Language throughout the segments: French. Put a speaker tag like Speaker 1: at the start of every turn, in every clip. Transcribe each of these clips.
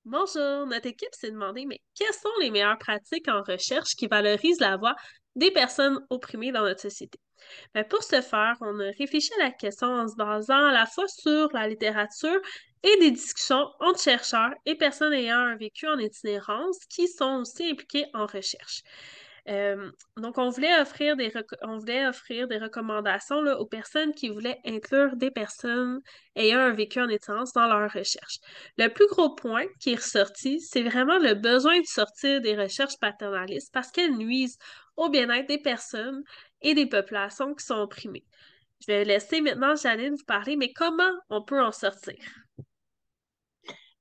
Speaker 1: Bonjour, notre équipe s'est demandé, mais quelles sont les meilleures pratiques en recherche qui valorisent la voix des personnes opprimées dans notre société? Pour ce faire, on a réfléchi à la question en se basant à la fois sur la littérature et des discussions entre chercheurs et personnes ayant un vécu en itinérance qui sont aussi impliquées en recherche. Donc, on voulait offrir des recommandations là, aux personnes qui voulaient inclure des personnes ayant un vécu en itinérance dans leur recherche. Le plus gros point qui est ressorti, c'est vraiment le besoin de sortir des recherches paternalistes parce qu'elles nuisent au bien-être des personnes et des populations qui sont opprimées. Je vais laisser maintenant Janine vous parler, mais comment on peut en sortir?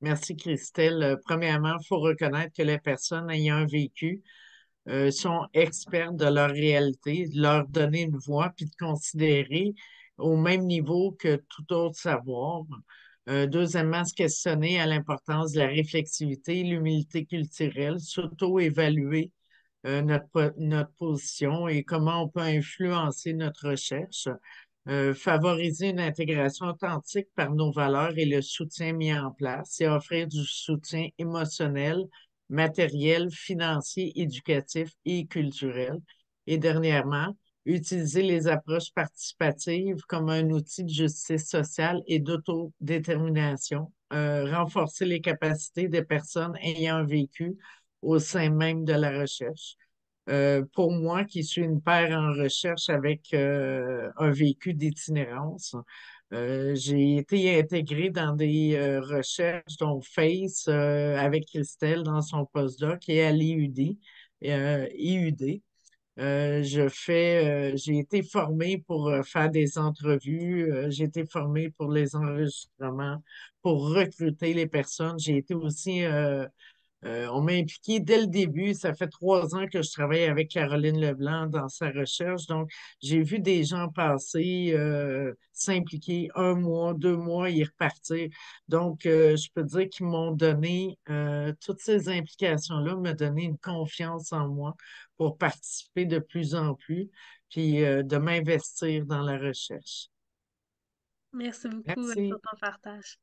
Speaker 2: Merci, Christelle. Premièrement, il faut reconnaître que les personnes ayant un vécu sont expertes de leur réalité, de leur donner une voix, puis de considérer au même niveau que tout autre savoir. Deuxièmement, se questionner à l'importance de la réflexivité, l'humilité culturelle, s'auto-évaluer notre position et comment on peut influencer notre recherche. Favoriser une intégration authentique par nos valeurs et le soutien mis en place et offrir du soutien émotionnel, matériel, financier, éducatif et culturel. Et dernièrement, utiliser les approches participatives comme un outil de justice sociale et d'autodétermination, renforcer les capacités des personnes ayant un vécu au sein même de la recherche. Pour moi, qui suis une paire en recherche avec un vécu d'itinérance, j'ai été intégrée dans des recherches, dont FACE, avec Christelle dans son postdoc et à l'IUD. IUD. J'ai été formée pour faire des entrevues, j'ai été formée pour les enregistrements, pour recruter les personnes. J'ai été aussi on m'a impliqué dès le début. Ça fait 3 ans que je travaille avec Caroline Leblanc dans sa recherche. Donc, j'ai vu des gens passer, s'impliquer 1 mois, 2 mois et repartir. Donc, je peux dire qu'ils m'ont donné, toutes ces implications-là, m'ont donné une confiance en moi pour participer de plus en plus, puis de m'investir dans la recherche.
Speaker 1: Merci beaucoup pour
Speaker 2: Merci.
Speaker 1: ton partage.